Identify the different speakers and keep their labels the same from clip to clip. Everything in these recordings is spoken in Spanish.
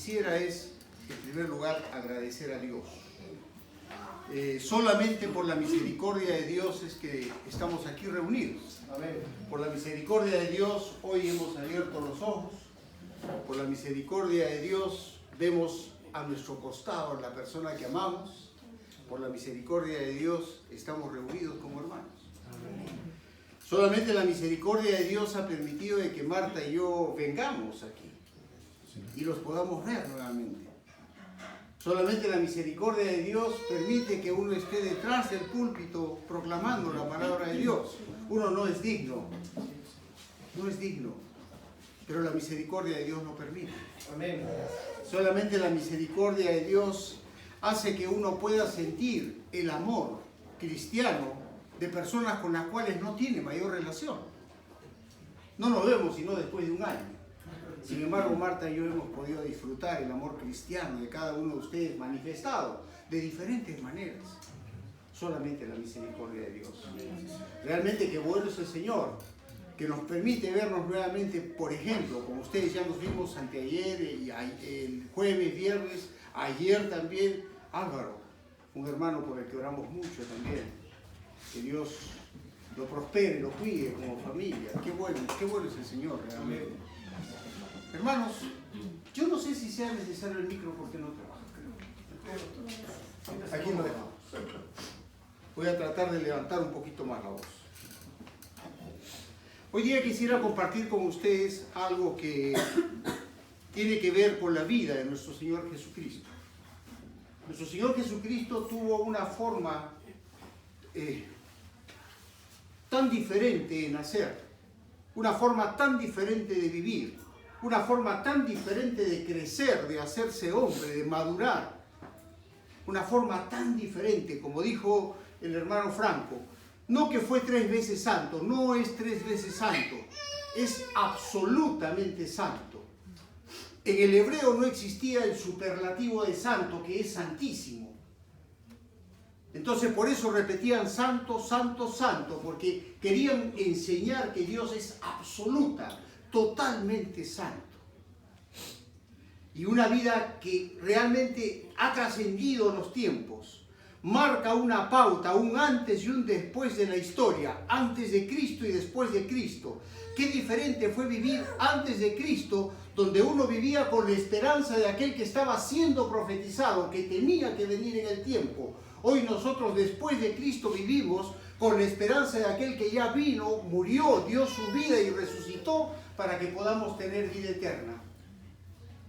Speaker 1: quisiera es, en primer lugar, agradecer a Dios. Solamente por la misericordia de Dios es que estamos aquí reunidos. Amén. Por la misericordia de Dios hoy hemos abierto los ojos. Por la misericordia de Dios vemos a nuestro costado a la persona que amamos. Por la misericordia de Dios estamos reunidos como hermanos. Amén. Solamente la misericordia de Dios ha permitido de que Marta y yo vengamos aquí y los podamos ver nuevamente. Solamente la misericordia de Dios permite que uno esté detrás del púlpito proclamando la palabra de Dios. Uno no es digno, pero la misericordia de Dios lo permite. Amén. Solamente la misericordia de Dios hace que uno pueda sentir el amor cristiano de personas con las cuales no tiene mayor relación. No lo vemos sino después de un año. Sin embargo, Marta y yo hemos podido disfrutar el amor cristiano de cada uno de ustedes manifestado de diferentes maneras. Solamente la misericordia de Dios. Realmente qué bueno es el Señor, que nos permite vernos nuevamente, por ejemplo, como ustedes ya nos vimos anteayer, y el jueves, viernes, ayer también, Álvaro, un hermano por el que oramos mucho también. Que Dios lo prospere, lo cuide como familia. Qué bueno es el Señor realmente. Hermanos, yo no sé si sea necesario el micro porque no trabaja. Aquí lo dejamos. Voy a tratar de levantar un poquito más la voz. Hoy día quisiera compartir con ustedes algo que tiene que ver con la vida de nuestro Señor Jesucristo. Nuestro Señor Jesucristo tuvo una forma tan diferente de nacer, una forma tan diferente de vivir, una forma tan diferente de crecer, de hacerse hombre, de madurar, una forma tan diferente, como dijo el hermano Franco, no que fue 3 veces santo, no es 3 veces santo, es absolutamente santo. En el hebreo no existía el superlativo de santo, que es santísimo. Entonces por eso repetían santo, santo, santo, porque querían enseñar que Dios es absoluta, totalmente santo. Y una vida que realmente ha trascendido los tiempos, marca una pauta, un antes y un después de la historia, antes de Cristo y después de Cristo. Qué diferente fue vivir antes de Cristo, donde uno vivía con la esperanza de aquel que estaba siendo profetizado, que tenía que venir en el tiempo. Hoy nosotros después de Cristo vivimos con la esperanza de aquel que ya vino, murió, dio su vida y resucitó para que podamos tener vida eterna.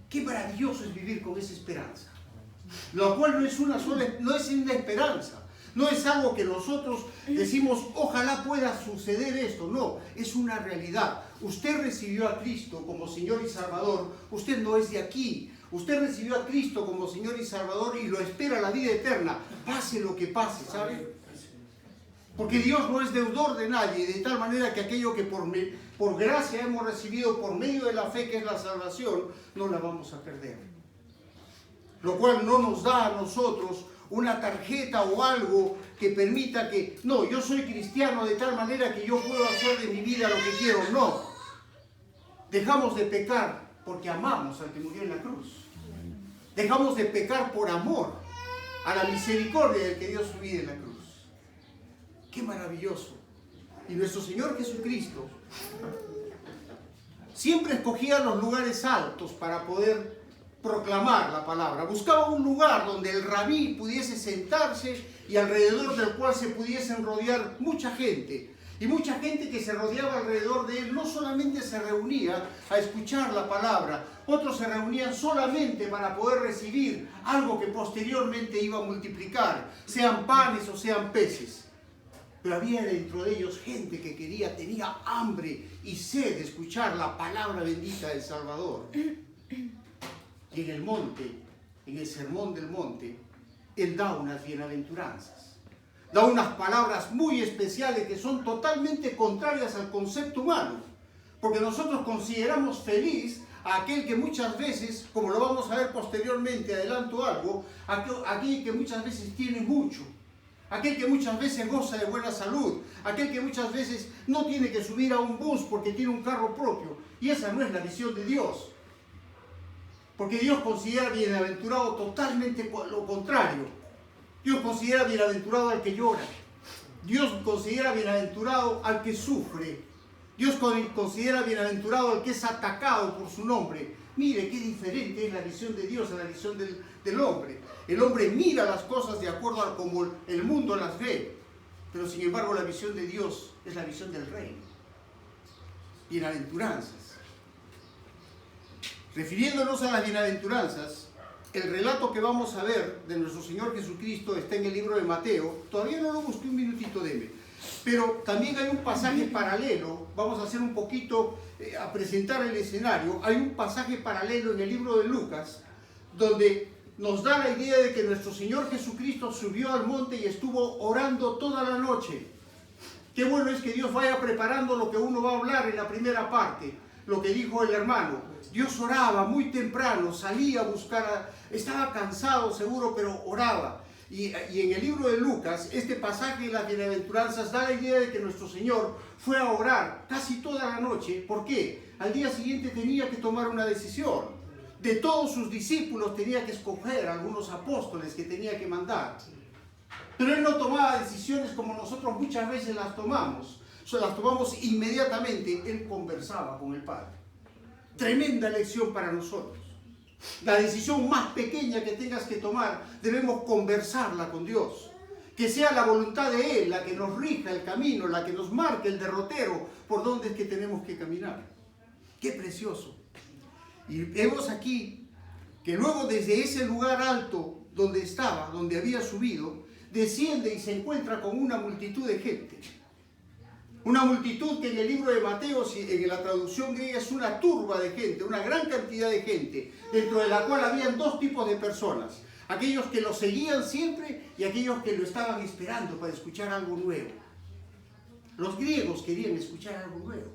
Speaker 1: Qué maravilloso es vivir con esa esperanza. Lo cual no es una esperanza, no es algo que nosotros decimos, ojalá pueda suceder esto. No, es una realidad. Usted recibió a Cristo como Señor y Salvador, usted no es de aquí. Usted recibió a Cristo como Señor y Salvador y lo espera la vida eterna, pase lo que pase, ¿sabe? Porque Dios no es deudor de nadie, de tal manera que aquello que por gracia hemos recibido por medio de la fe, que es la salvación, no la vamos a perder. Lo cual no nos da a nosotros una tarjeta o algo que permita que, no, yo soy cristiano de tal manera que yo puedo hacer de mi vida lo que quiero. No. Dejamos de pecar porque amamos al que murió en la cruz. Dejamos de pecar por amor a la misericordia del que dio su vida en la cruz. ¡Qué maravilloso! Y nuestro Señor Jesucristo siempre escogía los lugares altos para poder proclamar la palabra. Buscaba un lugar donde el rabí pudiese sentarse y alrededor del cual se pudiesen rodear mucha gente. Y mucha gente que se rodeaba alrededor de él no solamente se reunía a escuchar la palabra, otros se reunían solamente para poder recibir algo que posteriormente iba a multiplicar, sean panes o sean peces. Pero había dentro de ellos gente que tenía hambre y sed de escuchar la palabra bendita del Salvador. Y en el monte, en el sermón del monte, él da unas bienaventuranzas. Da unas palabras muy especiales que son totalmente contrarias al concepto humano. Porque nosotros consideramos feliz a aquel que muchas veces, como lo vamos a ver posteriormente, adelanto algo, aquel que muchas veces tiene mucho. Aquel que muchas veces goza de buena salud, aquel que muchas veces no tiene que subir a un bus porque tiene un carro propio. Y esa no es la visión de Dios. Porque Dios considera bienaventurado totalmente lo contrario. Dios considera bienaventurado al que llora. Dios considera bienaventurado al que sufre. Dios considera bienaventurado al que es atacado por su nombre. Mire qué diferente es la visión de Dios a la visión del hombre. El hombre mira las cosas de acuerdo a como el mundo las ve. Pero sin embargo la visión de Dios es la visión del reino. Bienaventuranzas. Refiriéndonos a las bienaventuranzas, el relato que vamos a ver de nuestro Señor Jesucristo está en el libro de Mateo. Todavía no lo busqué, un minutito, deme. Pero también hay un pasaje paralelo. Vamos a hacer un poquito, a presentar el escenario. Hay un pasaje paralelo en el libro de Lucas, donde nos da la idea de que nuestro Señor Jesucristo subió al monte y estuvo orando toda la noche. Qué bueno es que Dios vaya preparando lo que uno va a hablar en la primera parte, lo que dijo el hermano. Dios oraba muy temprano, salía a buscar, estaba cansado seguro, pero oraba. Y en el libro de Lucas, este pasaje de las bienaventuranzas da la idea de que nuestro Señor fue a orar casi toda la noche. ¿Por qué? Al día siguiente tenía que tomar una decisión. De todos sus discípulos tenía que escoger algunos apóstoles que tenía que mandar. Pero él no tomaba decisiones como nosotros muchas veces las tomamos. Las tomamos inmediatamente. Él conversaba con el Padre. Tremenda lección para nosotros. La decisión más pequeña que tengas que tomar, debemos conversarla con Dios. Que sea la voluntad de Él la que nos rija el camino, la que nos marque el derrotero por donde es que tenemos que caminar. ¡Qué precioso! Y vemos aquí que luego desde ese lugar alto donde estaba, donde había subido, desciende y se encuentra con una multitud de gente. Una multitud que en el libro de Mateo, en la traducción griega, es una turba de gente, una gran cantidad de gente, dentro de la cual habían dos tipos de personas. Aquellos que lo seguían siempre y aquellos que lo estaban esperando para escuchar algo nuevo. Los griegos querían escuchar algo nuevo.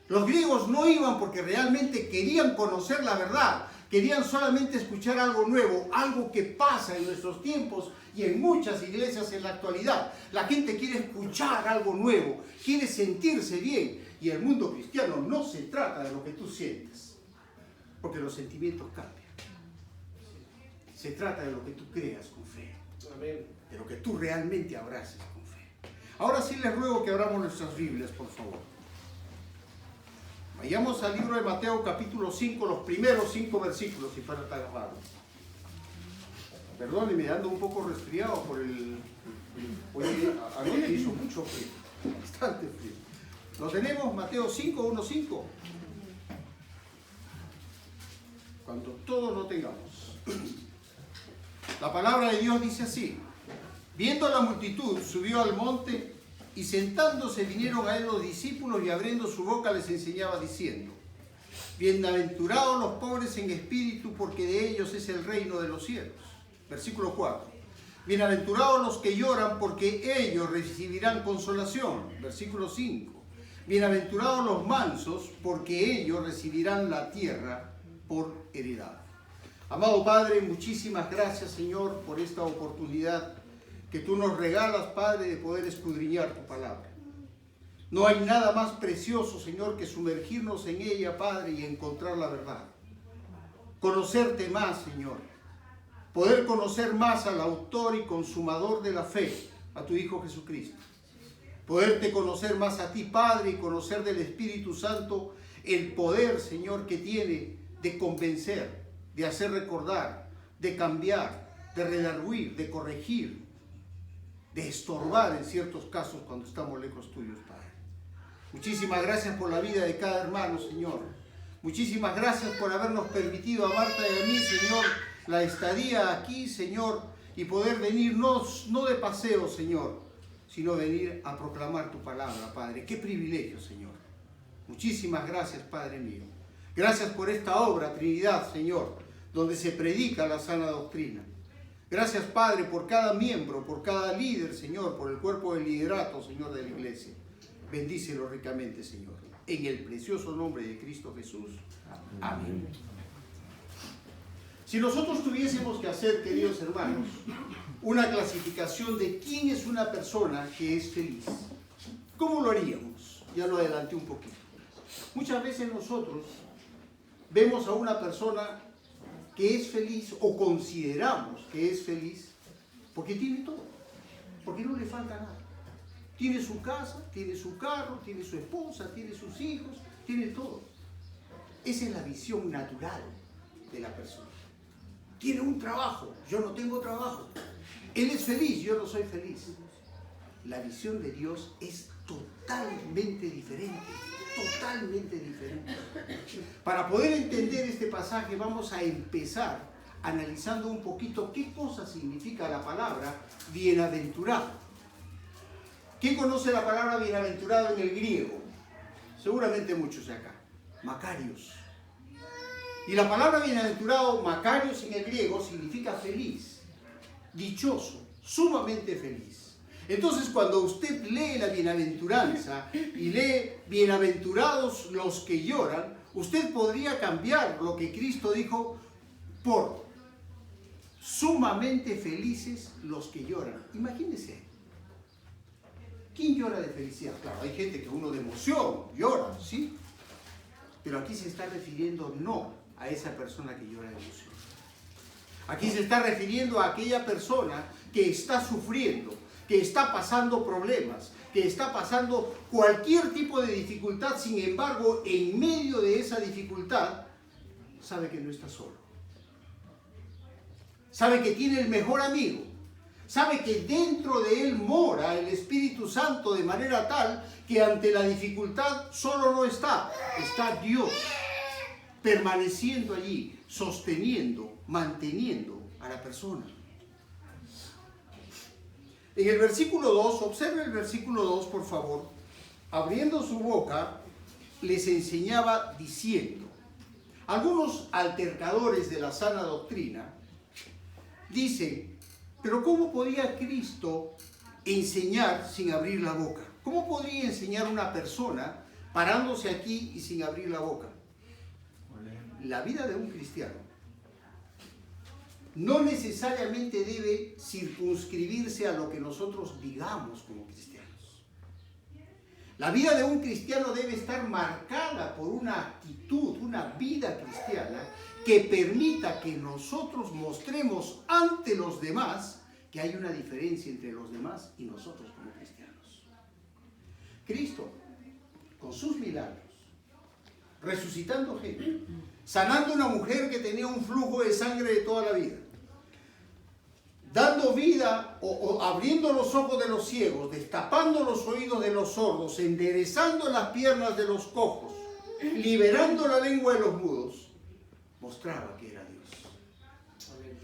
Speaker 1: Los griegos no iban porque realmente querían conocer la verdad. Querían solamente escuchar algo nuevo, algo que pasa en nuestros tiempos y en muchas iglesias en la actualidad. La gente quiere escuchar algo nuevo, quiere sentirse bien. Y el mundo cristiano no se trata de lo que tú sientes, porque los sentimientos cambian. Se trata de lo que tú creas con fe, de lo que tú realmente abraces con fe. Ahora sí les ruego que abramos nuestras Biblias, por favor. Vayamos al libro de Mateo capítulo 5, los primeros 5 versículos, si fuera tan amable. Perdónenme, ando un poco resfriado por el... Hoy anoche hizo mucho frío, bastante frío. ¿Lo tenemos? Mateo 5, 1, 5. Cuando todos lo tengamos. La palabra de Dios dice así: viendo a la multitud, subió al monte y sentándose vinieron a él los discípulos y abriendo su boca les enseñaba diciendo: bienaventurados los pobres en espíritu, porque de ellos es el reino de los cielos. Versículo 4. Bienaventurados los que lloran, porque ellos recibirán consolación. Versículo 5. Bienaventurados los mansos, porque ellos recibirán la tierra por heredad. Amado Padre, muchísimas gracias, Señor, por esta oportunidad que tú nos regalas, Padre, de poder escudriñar tu palabra. No hay nada más precioso, Señor, que sumergirnos en ella, Padre, y encontrar la verdad. Conocerte más, Señor. Poder conocer más al autor y consumador de la fe, a tu Hijo Jesucristo. Poderte conocer más a ti, Padre, y conocer del Espíritu Santo el poder, Señor, que tiene de convencer, de hacer recordar, de cambiar, de redarguir, de corregir, de estorbar en ciertos casos cuando estamos lejos tuyos, Padre. Muchísimas gracias por la vida de cada hermano, Señor. Muchísimas gracias por habernos permitido a Marta y a mí, Señor, la estadía aquí, Señor, y poder venir no de paseo, Señor, sino venir a proclamar tu palabra, Padre. Qué privilegio, Señor. Muchísimas gracias, Padre mío. Gracias por esta obra, Trinidad, Señor, donde se predica la sana doctrina. Gracias, Padre, por cada miembro, por cada líder, Señor, por el cuerpo del liderato, Señor, de la iglesia. Bendícelo ricamente, Señor. En el precioso nombre de Cristo Jesús. Amén. Si nosotros tuviésemos que hacer, queridos hermanos, una clasificación de quién es una persona que es feliz, ¿cómo lo haríamos? Ya lo adelanté un poquito. Muchas veces nosotros vemos a una persona que es feliz o consideramos que es feliz porque tiene todo, porque no le falta nada. Tiene su casa, tiene su carro, tiene su esposa, tiene sus hijos, tiene todo. Esa es la visión natural de la persona. Tiene un trabajo, yo no tengo trabajo. Él es feliz, yo no soy feliz. La visión de Dios es totalmente diferente, totalmente diferente. Para poder entender este pasaje vamos a empezar analizando un poquito qué cosa significa la palabra bienaventurado. ¿Quién conoce la palabra bienaventurado en el griego? Seguramente muchos de acá. Macarios. Y la palabra bienaventurado, Macarios en el griego, significa feliz, dichoso, sumamente feliz. Entonces, cuando usted lee la bienaventuranza y lee bienaventurados los que lloran, usted podría cambiar lo que Cristo dijo por sumamente felices los que lloran. Imagínese. ¿Quién llora de felicidad? Claro, hay gente que uno de emoción llora, ¿sí? Pero aquí se está refiriendo no a esa persona que llora de emoción. Aquí se está refiriendo a aquella persona que está sufriendo, que está pasando problemas, que está pasando cualquier tipo de dificultad. Sin embargo, en medio de esa dificultad, sabe que no está solo. Sabe que tiene el mejor amigo. Sabe que dentro de él mora el Espíritu Santo de manera tal que ante la dificultad solo no está, está Dios permaneciendo allí, sosteniendo, manteniendo a la persona. En el versículo 2, observe el versículo 2 por favor, abriendo su boca les enseñaba diciendo. Algunos altercadores de la sana doctrina dicen, pero ¿cómo podía Cristo enseñar sin abrir la boca? ¿Cómo podría enseñar una persona parándose aquí y sin abrir la boca? La vida de un cristiano no necesariamente debe circunscribirse a lo que nosotros digamos como cristianos. La vida de un cristiano debe estar marcada por una actitud, una vida cristiana que permita que nosotros mostremos ante los demás que hay una diferencia entre los demás y nosotros como cristianos. Cristo, con sus milagros, resucitando gente, sanando a una mujer que tenía un flujo de sangre de toda la vida, dando vida o abriendo los ojos de los ciegos, destapando los oídos de los sordos, enderezando las piernas de los cojos, liberando la lengua de los mudos, mostraba que era Dios.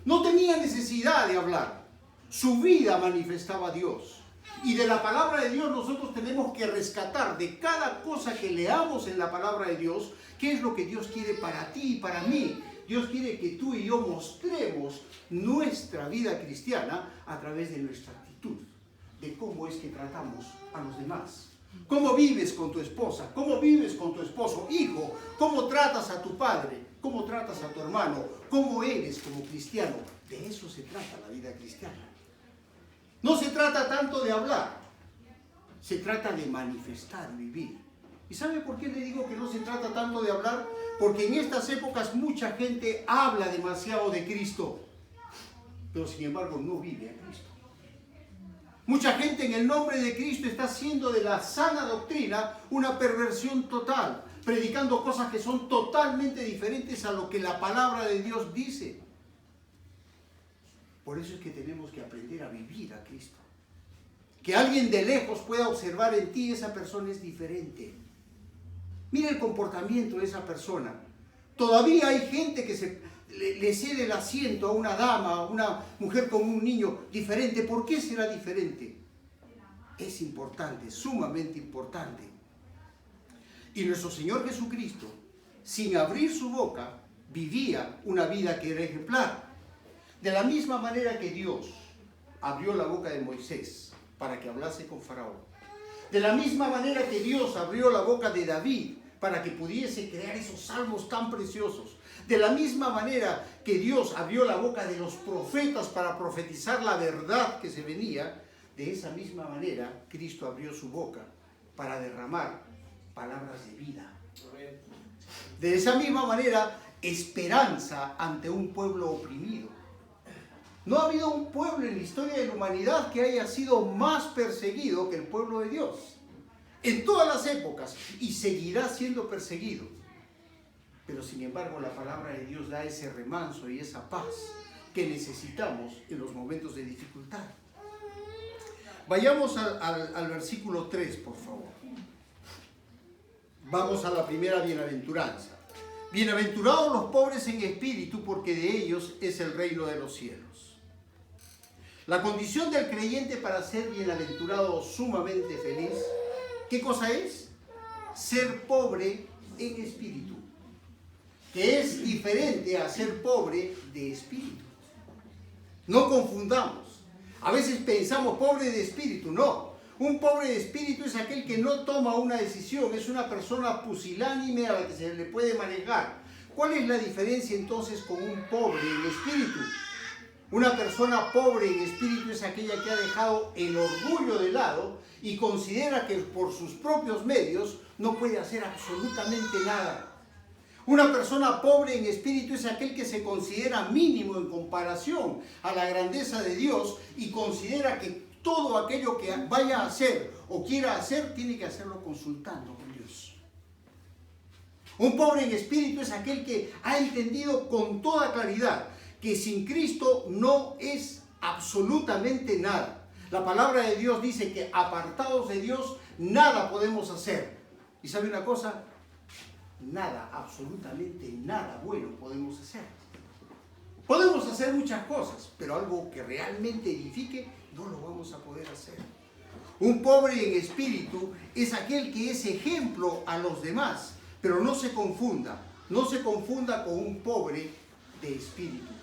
Speaker 1: No tenía necesidad de hablar. Su vida manifestaba a Dios. Y de la palabra de Dios nosotros tenemos que rescatar de cada cosa que leamos en la palabra de Dios, qué es lo que Dios quiere para ti y para mí. Dios quiere que tú y yo mostremos nuestra vida cristiana a través de nuestra actitud, de cómo es que tratamos a los demás. ¿Cómo vives con tu esposa? ¿Cómo vives con tu esposo? Hijo, ¿cómo tratas a tu padre? ¿Cómo tratas a tu hermano? ¿Cómo eres como cristiano? De eso se trata la vida cristiana. No se trata tanto de hablar, se trata de manifestar, vivir. ¿Y sabe por qué le digo que no se trata tanto de hablar? Porque en estas épocas mucha gente habla demasiado de Cristo, pero sin embargo no vive a Cristo. Mucha gente en el nombre de Cristo está haciendo de la sana doctrina una perversión total, predicando cosas que son totalmente diferentes a lo que la palabra de Dios dice. Por eso es que tenemos que aprender a vivir a Cristo. Que alguien de lejos pueda observar en ti, esa persona es diferente. Mira el comportamiento de esa persona. Todavía hay gente que le cede el asiento a una dama, a una mujer con un niño diferente. ¿Por qué será diferente? Es importante, sumamente importante. Y nuestro Señor Jesucristo, sin abrir su boca, vivía una vida que era ejemplar. De la misma manera que Dios abrió la boca de Moisés para que hablase con Faraón. De la misma manera que Dios abrió la boca de David para que pudiese crear esos salmos tan preciosos. De la misma manera que Dios abrió la boca de los profetas para profetizar la verdad que se venía, de esa misma manera Cristo abrió su boca para derramar palabras de vida. De esa misma manera, esperanza ante un pueblo oprimido. No ha habido un pueblo en la historia de la humanidad que haya sido más perseguido que el pueblo de Dios. En todas las épocas, y seguirá siendo perseguido. Pero sin embargo, la palabra de Dios da ese remanso y esa paz que necesitamos en los momentos de dificultad. Vayamos al versículo 3, por favor. Vamos a la primera bienaventuranza. Bienaventurados los pobres en espíritu, porque de ellos es el reino de los cielos. La condición del creyente para ser bienaventurado, sumamente feliz, ¿qué cosa es? Ser pobre en espíritu, que es diferente a ser pobre de espíritu. No confundamos. A veces pensamos pobre de espíritu, no. Un pobre de espíritu es aquel que no toma una decisión, es una persona pusilánime a la que se le puede manejar. ¿Cuál es la diferencia entonces con un pobre en espíritu? Una persona pobre en espíritu es aquella que ha dejado el orgullo de lado y considera que por sus propios medios no puede hacer absolutamente nada. Una persona pobre en espíritu es aquel que se considera mínimo en comparación a la grandeza de Dios y considera que todo aquello que vaya a hacer o quiera hacer, tiene que hacerlo consultando con Dios. Un pobre en espíritu es aquel que ha entendido con toda claridad que sin Cristo no es absolutamente nada. La palabra de Dios dice que apartados de Dios nada podemos hacer. ¿Y sabe una cosa? Nada, absolutamente nada bueno podemos hacer. Podemos hacer muchas cosas, pero algo que realmente edifique no lo vamos a poder hacer. Un pobre en espíritu es aquel que es ejemplo a los demás, pero no se confunda con un pobre de espíritu.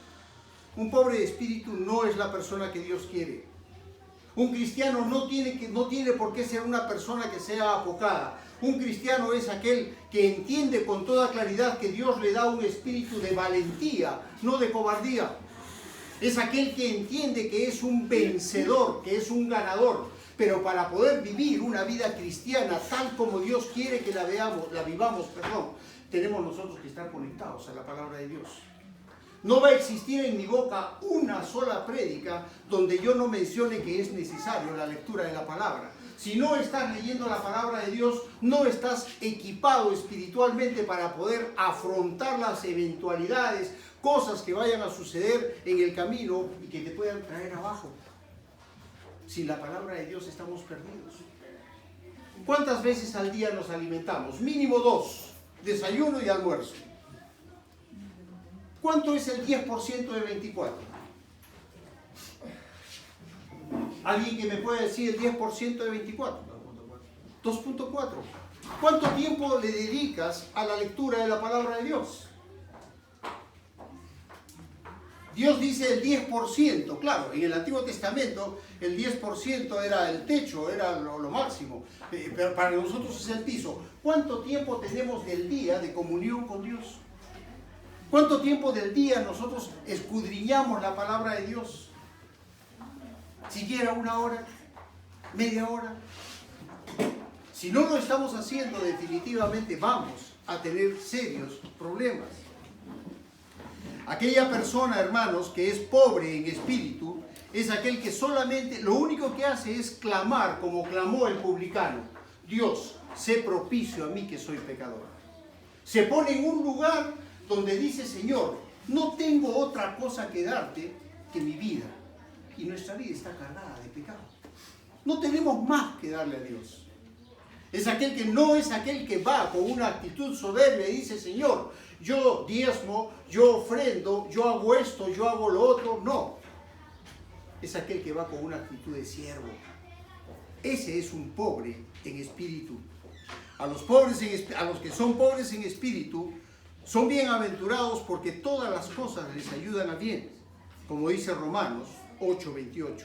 Speaker 1: Un pobre de espíritu no es la persona que Dios quiere. Un cristiano no tiene por qué ser una persona que sea apocada. Un cristiano es aquel que entiende con toda claridad que Dios le da un espíritu de valentía, no de cobardía. Es aquel que entiende que es un vencedor, que es un ganador. Pero para poder vivir una vida cristiana tal como Dios quiere que la vivamos, tenemos nosotros que estar conectados a la palabra de Dios. No va a existir en mi boca una sola prédica donde yo no mencione que es necesario la lectura de la palabra. Si no estás leyendo la palabra de Dios, no estás equipado espiritualmente para poder afrontar las eventualidades, cosas que vayan a suceder en el camino y que te puedan traer abajo. Sin la palabra de Dios estamos perdidos. ¿Cuántas veces al día nos alimentamos? Mínimo 2, desayuno y almuerzo. ¿Cuánto es el 10% de 24? ¿Alguien que me puede decir el 10% de 24? 2.4. ¿Cuánto tiempo le dedicas a la lectura de la palabra de Dios? Dios dice el 10%, claro, en el Antiguo Testamento el 10% era el techo, era lo máximo, pero para nosotros es el piso. ¿Cuánto tiempo tenemos del día de comunión con Dios? ¿Cuánto tiempo del día nosotros escudriñamos la palabra de Dios? ¿Siquiera una hora? ¿Media hora? Si no lo estamos haciendo, definitivamente vamos a tener serios problemas. Aquella persona, hermanos, que es pobre en espíritu, es aquel que solamente, lo único que hace es clamar como clamó el publicano: Dios, sé propicio a mí que soy pecador. Se pone en un lugar donde dice: Señor, no tengo otra cosa que darte que mi vida. Y nuestra vida está cargada de pecado. No tenemos más que darle a Dios. Es aquel que no es aquel que va con una actitud soberbia y dice: Señor, yo diezmo, yo ofrendo, yo hago esto, yo hago lo otro. No. Es aquel que va con una actitud de siervo. Ese es un pobre en espíritu. A los que son pobres en espíritu, son bienaventurados porque todas las cosas les ayudan a bien, como dice Romanos 8:28.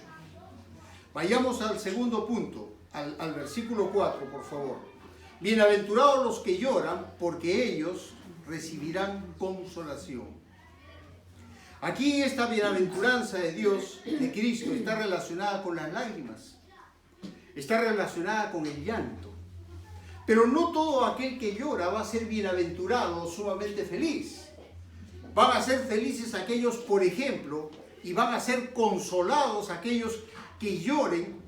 Speaker 1: Vayamos al segundo punto, al versículo 4, por favor. Bienaventurados los que lloran, porque ellos recibirán consolación. Aquí esta bienaventuranza de Dios, de Cristo, está relacionada con las lágrimas, está relacionada con el llanto. Pero no todo aquel que llora va a ser bienaventurado o sumamente feliz. Van a ser felices aquellos, por ejemplo, y van a ser consolados aquellos que lloren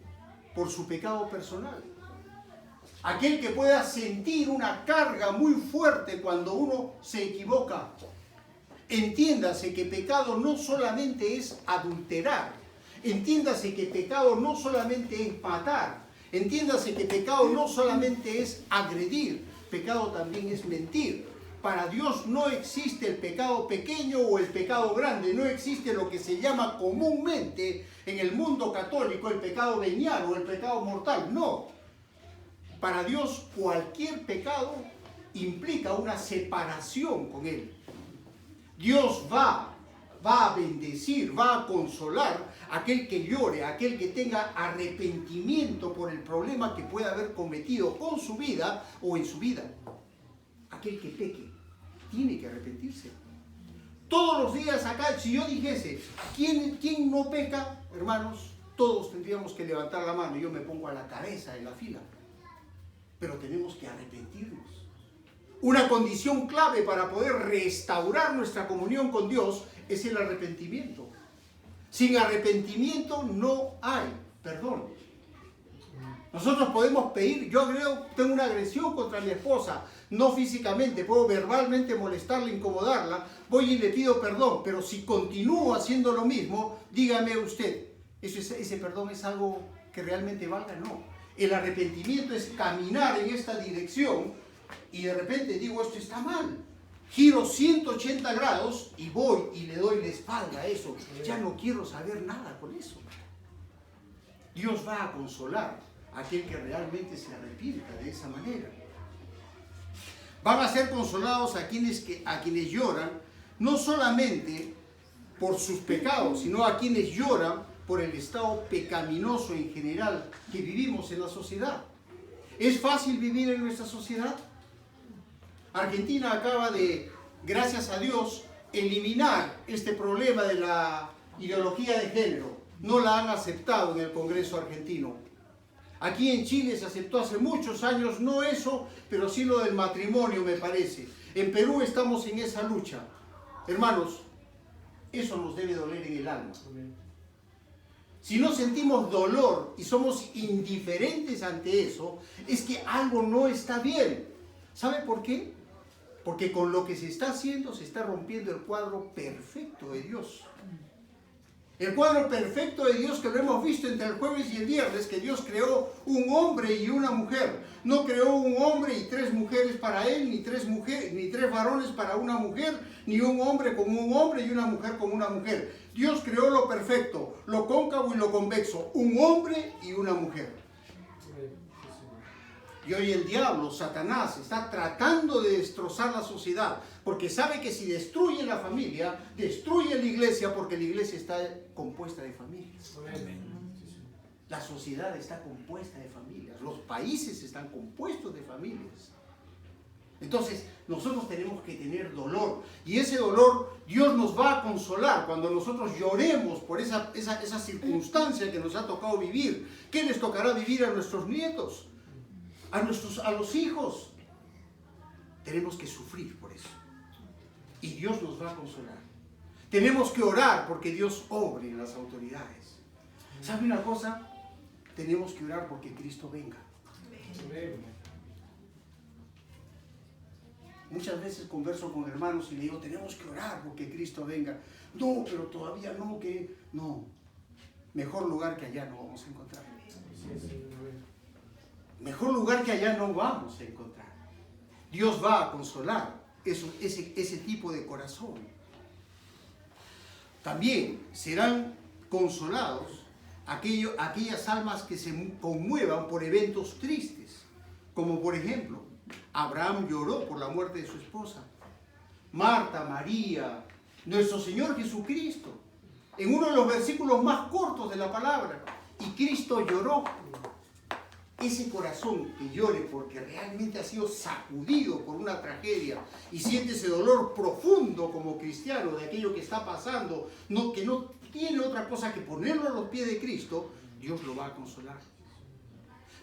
Speaker 1: por su pecado personal. Aquel que pueda sentir una carga muy fuerte cuando uno se equivoca. Entiéndase que pecado no solamente es adulterar. Entiéndase que pecado no solamente es matar. Entiéndase que pecado no solamente es agredir. Pecado también es mentir. Para Dios no existe el pecado pequeño o el pecado grande. No existe lo que se llama comúnmente en el mundo católico el pecado venial o el pecado mortal. No. Para Dios cualquier pecado implica una separación con Él. Dios va a bendecir, va a consolar a aquel que llore, a aquel que tenga arrepentimiento por el problema que pueda haber cometido con su vida o en su vida. Aquel que peque tiene que arrepentirse. Todos los días acá, si yo dijese, ¿quién no peca? Hermanos, todos tendríamos que levantar la mano. Yo me pongo a la cabeza en la fila. Pero tenemos que arrepentirnos. Una condición clave para poder restaurar nuestra comunión con Dios es el arrepentimiento. Sin arrepentimiento no hay perdón. Nosotros podemos pedir, yo tengo una agresión contra mi esposa, no físicamente, puedo verbalmente molestarla, incomodarla, voy y le pido perdón, pero si continúo haciendo lo mismo, dígame usted, ¿ese perdón es algo que realmente valga? No. El arrepentimiento es caminar en esta dirección y de repente digo, esto está mal. Giro 180 grados y voy y le doy la espalda a eso. Ya no quiero saber nada con eso. Dios va a consolar a aquel que realmente se arrepienta de esa manera. Van a ser consolados a quienes lloran, no solamente por sus pecados, sino a quienes lloran por el estado pecaminoso en general que vivimos en la sociedad. ¿Es fácil vivir en nuestra sociedad? Argentina acaba de, gracias a Dios, eliminar este problema de la ideología de género. No la han aceptado en el Congreso argentino. Aquí en Chile se aceptó hace muchos años, no eso, pero sí lo del matrimonio, me parece. En Perú estamos en esa lucha. Hermanos, eso nos debe doler en el alma. Si no sentimos dolor y somos indiferentes ante eso, es que algo no está bien. ¿Sabe por qué? Porque con lo que se está haciendo se está rompiendo el cuadro perfecto de Dios. El cuadro perfecto de Dios que lo hemos visto entre el jueves y el viernes, que Dios creó un hombre y una mujer. No creó un hombre y 3 mujeres para él, ni 3 varones para una mujer, ni un hombre como un hombre y una mujer como una mujer. Dios creó lo perfecto, lo cóncavo y lo convexo, un hombre y una mujer. Y hoy el diablo, Satanás, está tratando de destrozar la sociedad, porque sabe que si destruye la familia, destruye la iglesia, porque la iglesia está compuesta de familias. La sociedad está compuesta de familias, los países están compuestos de familias. Entonces, nosotros tenemos que tener dolor, y ese dolor Dios nos va a consolar cuando nosotros lloremos por esa circunstancia que nos ha tocado vivir. ¿Qué les tocará vivir a nuestros nietos? A los hijos. Tenemos que sufrir por eso. Y Dios nos va a consolar. Tenemos que orar porque Dios obre en las autoridades. ¿Sabe una cosa? Tenemos que orar porque Cristo venga. Muchas veces converso con hermanos y le digo, tenemos que orar porque Cristo venga. No, pero todavía no, que no. Mejor lugar que allá no vamos a encontrar. Mejor lugar que allá no vamos a encontrar. Dios va a consolar ese tipo de corazón. También serán consolados aquellas almas que se conmuevan por eventos tristes, como por ejemplo, Abraham lloró por la muerte de su esposa. Marta, María, nuestro Señor Jesucristo, en uno de los versículos más cortos de la palabra, y Cristo lloró. Ese corazón que llore porque realmente ha sido sacudido por una tragedia y siente ese dolor profundo como cristiano de aquello que está pasando, que no tiene otra cosa que ponerlo a los pies de Cristo, Dios lo va a consolar.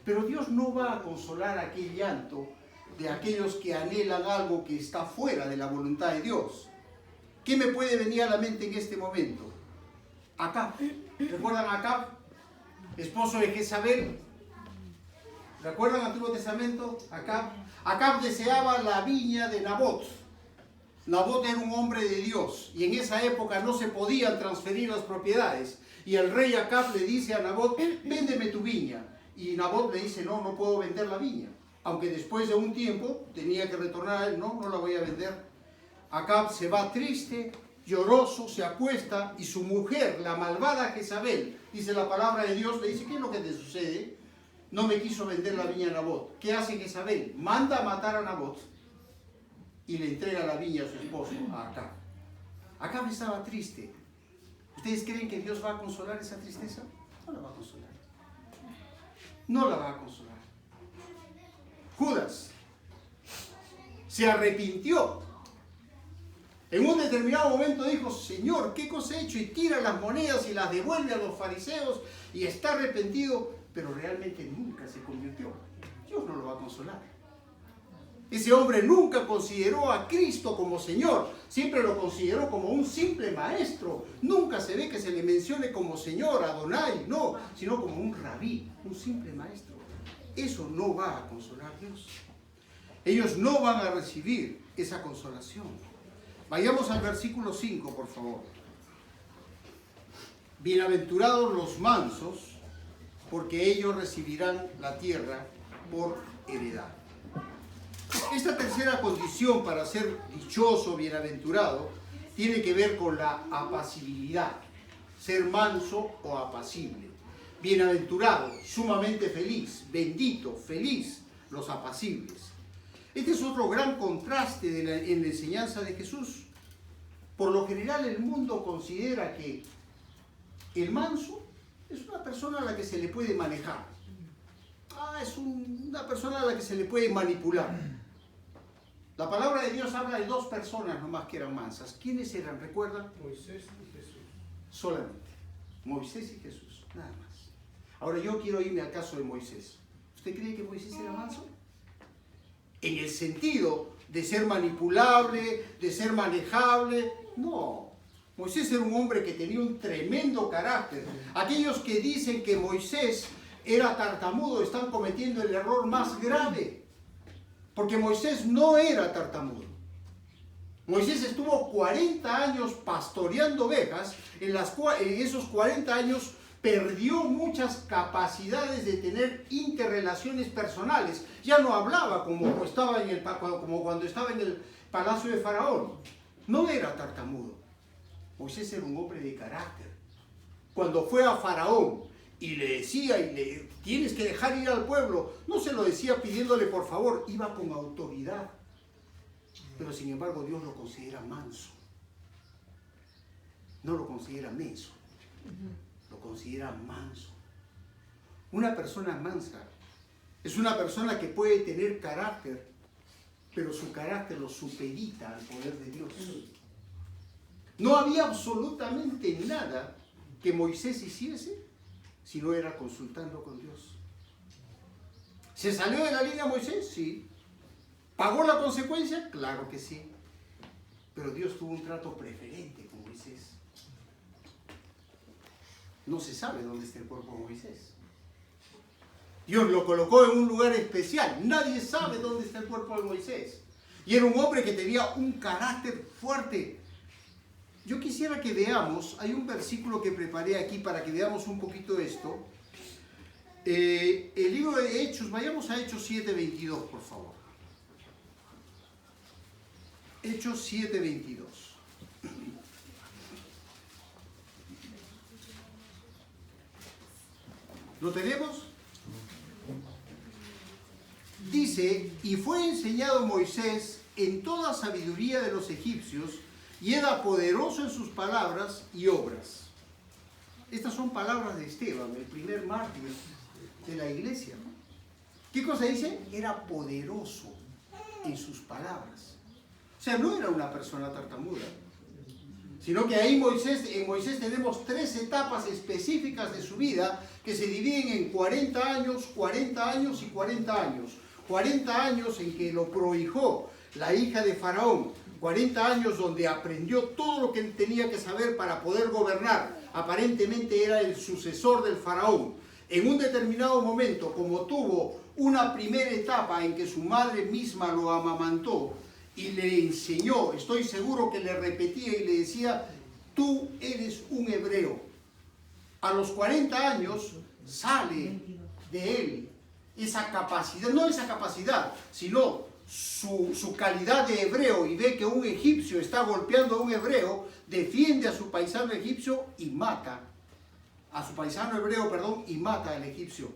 Speaker 1: Pero Dios no va a consolar aquel llanto de aquellos que anhelan algo que está fuera de la voluntad de Dios. ¿Qué me puede venir a la mente en este momento? Acab. ¿Recuerdan a Acab? Esposo de Jezabel. ¿Recuerdan el Antiguo Testamento? Acab. Acab deseaba la viña de Nabot. Nabot era un hombre de Dios y en esa época no se podían transferir las propiedades. Y el rey Acab le dice a Nabot, véndeme tu viña. Y Nabot le dice, no, no puedo vender la viña. Aunque después de un tiempo tenía que retornar a él, no, no la voy a vender. Acab se va triste, lloroso, se acuesta y su mujer, la malvada Jezabel, dice la palabra de Dios, le dice, ¿qué es lo que te sucede? No me quiso vender la viña a Nabot. ¿Qué hace Jezabel? Manda a matar a Nabot y le entrega la viña a su esposo, a Acab. Acab estaba triste. ¿Ustedes creen que Dios va a consolar esa tristeza? No la va a consolar. No la va a consolar. Judas se arrepintió. En un determinado momento dijo, Señor, ¿qué cosa he hecho? Y tira las monedas y las devuelve a los fariseos y está arrepentido, pero realmente nunca se convirtió. Dios no lo va a consolar. Ese hombre nunca consideró a Cristo como Señor, siempre lo consideró como un simple maestro. Nunca se ve que se le mencione como Señor, Adonai, no, sino como un rabí, un simple maestro. Eso no va a consolar a Dios. Ellos no van a recibir esa consolación. Vayamos al versículo 5, por favor. Bienaventurados los mansos, porque ellos recibirán la tierra por heredad. Esta tercera condición para ser dichoso, bienaventurado, tiene que ver con la apacibilidad, ser manso o apacible. Bienaventurado, sumamente feliz, bendito, feliz, los apacibles. Este es otro gran contraste en la enseñanza de Jesús. Por lo general el mundo considera que el manso es una persona a la que se le puede manejar. Es una persona a la que se le puede manipular. La palabra de Dios habla de dos personas nomás que eran mansas. ¿Quiénes eran? ¿Recuerdan?
Speaker 2: Moisés y Jesús.
Speaker 1: Solamente. Moisés y Jesús, nada más. Ahora yo quiero irme al caso de Moisés. ¿Usted cree que Moisés era manso? En el sentido de ser manipulable, de ser manejable. No. Moisés era un hombre que tenía un tremendo carácter. Aquellos que dicen que Moisés era tartamudo están cometiendo el error más grave. Porque Moisés no era tartamudo. Moisés estuvo 40 años pastoreando ovejas. En esos 40 años perdió muchas capacidades de tener interrelaciones personales. Ya no hablaba como cuando estaba en el palacio de Faraón. No era tartamudo. Moisés era un hombre de carácter. Cuando fue a Faraón y le decía, tienes que dejar ir al pueblo, no se lo decía pidiéndole por favor, iba con autoridad. Pero sin embargo Dios lo considera manso. No lo considera menso. Lo considera manso. Una persona mansa es una persona que puede tener carácter, pero su carácter lo supedita al poder de Dios. No había absolutamente nada que Moisés hiciese si no era consultando con Dios. ¿Se salió de la línea Moisés? Sí. ¿Pagó la consecuencia? Claro que sí. Pero Dios tuvo un trato preferente con Moisés. No se sabe dónde está el cuerpo de Moisés. Dios lo colocó en un lugar especial. Nadie sabe dónde está el cuerpo de Moisés. Y era un hombre que tenía un carácter fuerte. Yo quisiera que veamos, hay un versículo que preparé aquí para que veamos un poquito esto. El libro de Hechos, vayamos a Hechos 7:22, por favor. Hechos 7:22. ¿Lo tenemos? Dice, y fue enseñado Moisés en toda sabiduría de los egipcios, y era poderoso en sus palabras y obras. Estas son palabras de Esteban, el primer mártir de la iglesia, ¿no? ¿Qué cosa dice? Era poderoso en sus palabras. O sea, no era una persona tartamuda. Sino que ahí en Moisés tenemos 3 etapas específicas de su vida que se dividen en 40 años, 40 años y 40 años. 40 años en que lo prohijó la hija de Faraón. 40 años donde aprendió todo lo que él tenía que saber para poder gobernar. Aparentemente era el sucesor del Faraón. En un determinado momento, como tuvo una primera etapa en que su madre misma lo amamantó y le enseñó, estoy seguro que le repetía y le decía, tú eres un hebreo. A los 40 años sale de él esa capacidad, no esa capacidad, sino su calidad de hebreo, y ve que un egipcio está golpeando a un hebreo, defiende a su paisano egipcio y mata a su paisano hebreo, perdón, y mata al egipcio.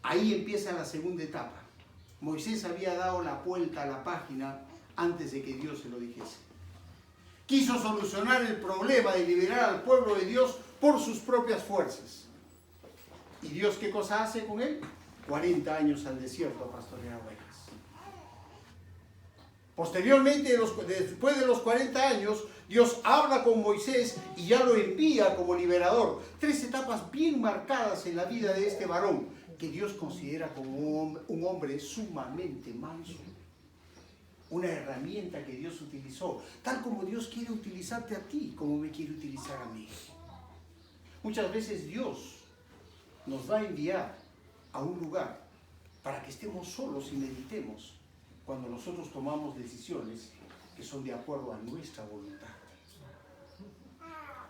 Speaker 1: Ahí empieza la segunda etapa. Moisés había dado la vuelta a la página antes de que Dios se lo dijese. Quiso solucionar el problema de liberar al pueblo de Dios por sus propias fuerzas. ¿Y Dios qué cosa hace con él? 40 años al desierto a pastorear ovejas. Posteriormente, después de los 40 años, Dios habla con Moisés y ya lo envía como liberador. 3 etapas bien marcadas en la vida de este varón, que Dios considera como un hombre sumamente manso. Una herramienta que Dios utilizó, tal como Dios quiere utilizarte a ti, como me quiere utilizar a mí. Muchas veces Dios nos va a enviar a un lugar para que estemos solos y meditemos cuando nosotros tomamos decisiones que son de acuerdo a nuestra voluntad.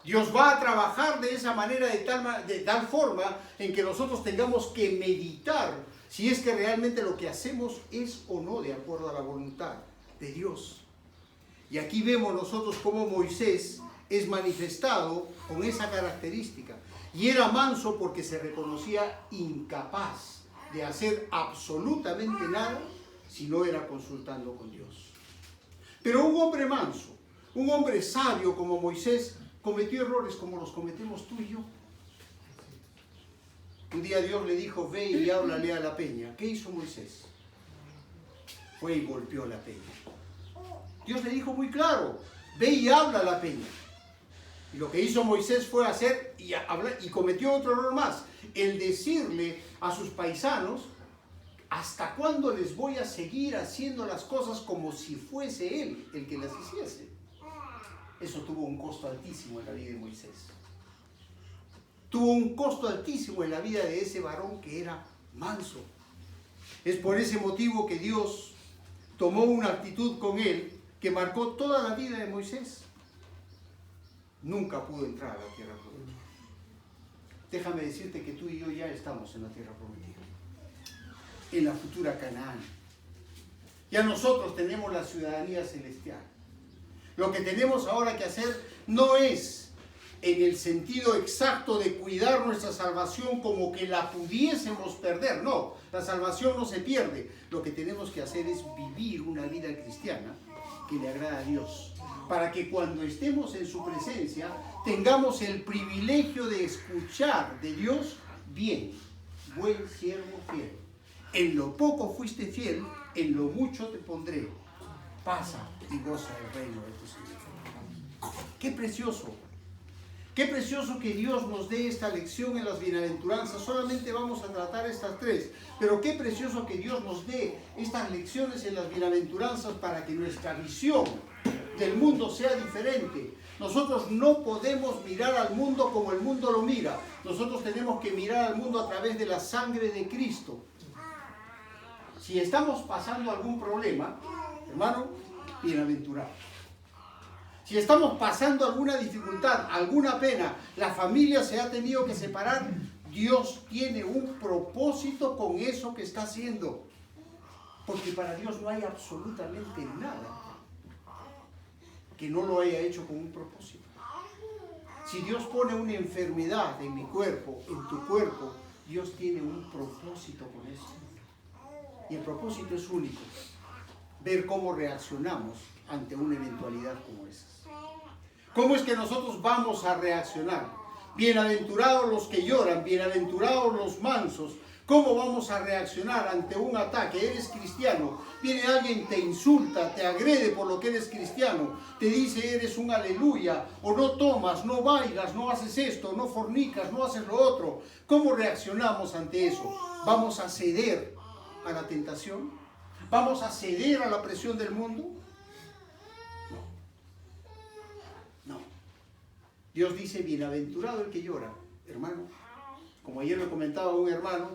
Speaker 1: Dios va a trabajar de esa manera, de tal forma en que nosotros tengamos que meditar si es que realmente lo que hacemos es o no de acuerdo a la voluntad de Dios. Y aquí vemos nosotros cómo Moisés es manifestado con esa característica. Y era manso porque se reconocía incapaz de hacer absolutamente nada si no era consultando con Dios. Pero un hombre manso, un hombre sabio como Moisés, cometió errores como los cometemos tú y yo. Un día Dios le dijo, ve y háblale a la peña. ¿Qué hizo Moisés? Fue y golpeó la peña. Dios le dijo muy claro, ve y habla a la peña. Y lo que hizo Moisés fue hacer y cometió otro error más, el decirle a sus paisanos, ¿hasta cuándo les voy a seguir haciendo las cosas como si fuese él el que las hiciese? Eso tuvo un costo altísimo en la vida de Moisés. Tuvo un costo altísimo en la vida de ese varón que era manso. Es por ese motivo que Dios tomó una actitud con él que marcó toda la vida de Moisés. Nunca pudo entrar a la tierra prometida. Déjame decirte que tú y yo ya estamos en la tierra prometida, en la futura Canaán. Ya nosotros tenemos la ciudadanía celestial. Lo que tenemos ahora que hacer no es en el sentido exacto de cuidar nuestra salvación como que la pudiésemos perder. No, la salvación no se pierde. Lo que tenemos que hacer es vivir una vida cristiana que le agrada a Dios, para que cuando estemos en su presencia tengamos el privilegio de escuchar de Dios, bien, buen siervo fiel. En lo poco fuiste fiel, en lo mucho te pondré. Pasa y goza el reino de tu Señor. ¡Qué precioso! Qué precioso que Dios nos dé esta lección en las bienaventuranzas. Solamente vamos a tratar estas 3, pero qué precioso que Dios nos dé estas lecciones en las bienaventuranzas para que nuestra visión del mundo sea diferente. Nosotros no podemos mirar al mundo como el mundo lo mira. Nosotros tenemos que mirar al mundo a través de la sangre de Cristo. Si estamos pasando algún problema, hermano, bienaventurado. Si estamos pasando alguna dificultad, alguna pena, la familia se ha tenido que separar, Dios tiene un propósito con eso que está haciendo. Porque para Dios no hay absolutamente nada que no lo haya hecho con un propósito. Si Dios pone una enfermedad en mi cuerpo, en tu cuerpo, Dios tiene un propósito con eso. Y el propósito es único. Ver cómo reaccionamos ante una eventualidad como esa. ¿Cómo es que nosotros vamos a reaccionar? Bienaventurados los que lloran, bienaventurados los mansos. ¿Cómo vamos a reaccionar ante un ataque? Eres cristiano, viene alguien, te insulta, te agrede por lo que eres cristiano, te dice eres un aleluya, o no tomas, no bailas, no haces esto, no fornicas, no haces lo otro. ¿Cómo reaccionamos ante eso? ¿Vamos a ceder a la tentación? ¿Vamos a ceder a la presión del mundo? No. Dios dice, bienaventurado el que llora, hermano. Como ayer le comentaba a un hermano,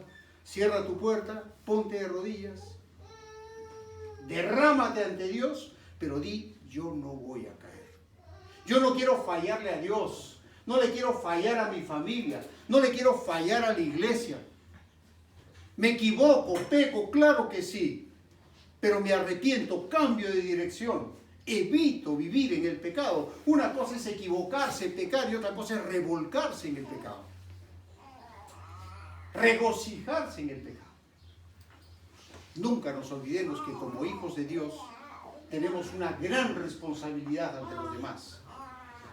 Speaker 1: cierra tu puerta, ponte de rodillas, derrámate ante Dios, pero di, yo no voy a caer. Yo no quiero fallarle a Dios, no le quiero fallar a mi familia, no le quiero fallar a la iglesia. Me equivoco, peco, claro que sí, pero me arrepiento, cambio de dirección, evito vivir en el pecado. Una cosa es equivocarse, pecar, y otra cosa es revolcarse en el pecado. Regocijarse en el pecado. Nunca nos olvidemos que como hijos de Dios tenemos una gran responsabilidad ante los demás.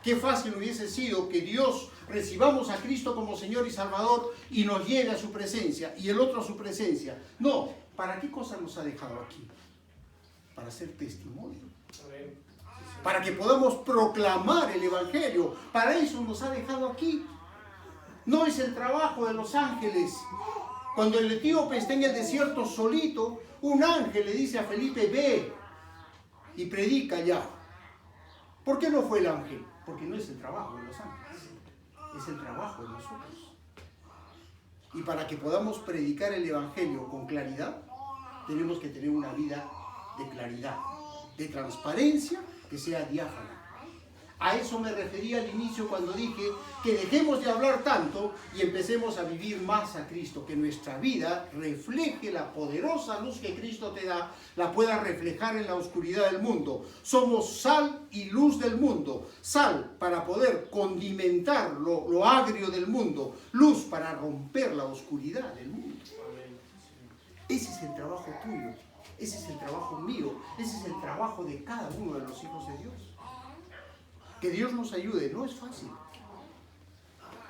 Speaker 1: Qué fácil hubiese sido que Dios recibamos a Cristo como Señor y Salvador y nos lleve a su presencia y el otro a su presencia. No, ¿para qué cosa nos ha dejado aquí? Para ser testimonio. Para que podamos proclamar el Evangelio. Para eso nos ha dejado aquí. No es el trabajo de los ángeles. Cuando el etíope está en el desierto solito, un ángel le dice a Felipe, ve y predica ya. ¿Por qué no fue el ángel? Porque no es el trabajo de los ángeles, es el trabajo de nosotros. Y para que podamos predicar el Evangelio con claridad, tenemos que tener una vida de claridad, de transparencia, que sea diáfana. A eso me refería al inicio cuando dije que dejemos de hablar tanto y empecemos a vivir más a Cristo, que nuestra vida refleje la poderosa luz que Cristo te da, la pueda reflejar en la oscuridad del mundo. Somos sal y luz del mundo. Sal para poder condimentar lo agrio del mundo, luz para romper la oscuridad del mundo. Ese es el trabajo tuyo, ese es el trabajo mío, ese es el trabajo de cada uno de los hijos de Dios. Que Dios nos ayude, no es fácil,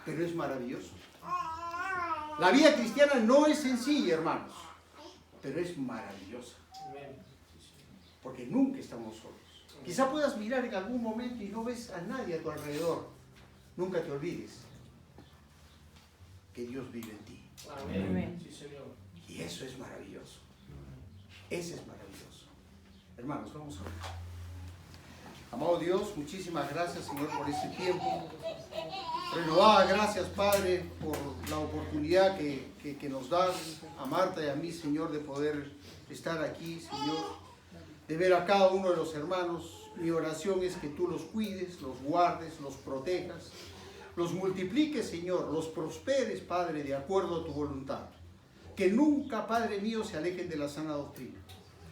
Speaker 1: pero es maravilloso. La vida cristiana no es sencilla, hermanos, pero es maravillosa. Porque nunca estamos solos. Quizá puedas mirar en algún momento y no ves a nadie a tu alrededor. Nunca te olvides que Dios vive en ti.
Speaker 2: Amén.
Speaker 1: Y eso es maravilloso. Ese es maravilloso. Hermanos, vamos a ver. Amado Dios, muchísimas gracias, Señor, por este tiempo. Renovada gracias, Padre, por la oportunidad que nos das a Marta y a mí, Señor, de poder estar aquí, Señor, de ver a cada uno de los hermanos. Mi oración es que tú los cuides, los guardes, los protejas, los multipliques, Señor, los prosperes, Padre, de acuerdo a tu voluntad. Que nunca, Padre mío, se alejen de la sana doctrina.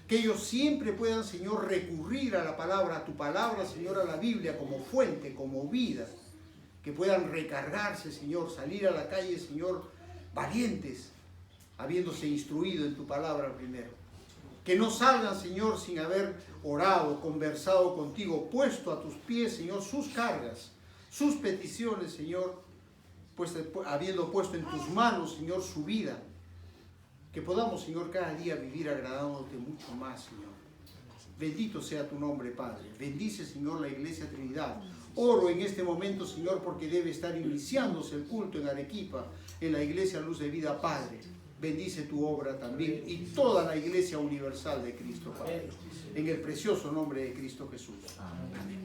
Speaker 1: Que ellos siempre puedan, Señor, recurrir a la palabra, a tu palabra, Señor, a la Biblia, como fuente, como vida. Que puedan recargarse, Señor, salir a la calle, Señor, valientes, habiéndose instruido en tu palabra primero. Que no salgan, Señor, sin haber orado, conversado contigo, puesto a tus pies, Señor, sus cargas, sus peticiones, Señor, pues, habiendo puesto en tus manos, Señor, su vida. Que podamos, Señor, cada día vivir agradándote mucho más, Señor. Bendito sea tu nombre, Padre. Bendice, Señor, la Iglesia Trinidad. Oro en este momento, Señor, porque debe estar iniciándose el culto en Arequipa, en la Iglesia Luz de Vida, Padre. Bendice tu obra también y toda la Iglesia Universal de Cristo, Padre. En el precioso nombre de Cristo Jesús. Amén.